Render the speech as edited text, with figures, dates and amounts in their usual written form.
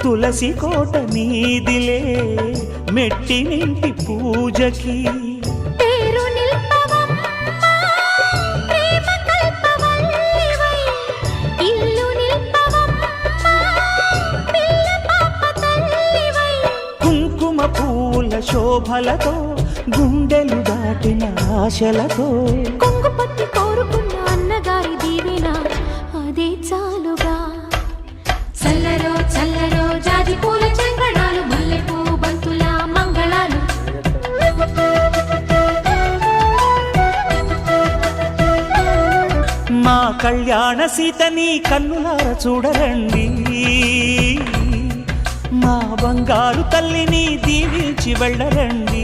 తులసి కోట నీదిలే మెట్టినింటి పూజకి పేరు నిల్పవమ్మా ప్రేమ కల్పవల్లివై ఇల్లు నిల్పవమ్మా పిల్ల పాప తల్లివై కుంకుమ పూల శోభలతో గుండెలు దాటిన ఆశలతో కొంగు పట్టి కోరుకున్న అన్నగారి దీవెన అదే చాలుగా చల్లరో చల్లరో జాజి పూల చంగడాలు మల్లెపూ బంతుల మంగళాలు మా కళ్యాణ సీతని కన్నులార చూడరండి మా బంగారు తల్లిని దీవించి వెళ్ళరండి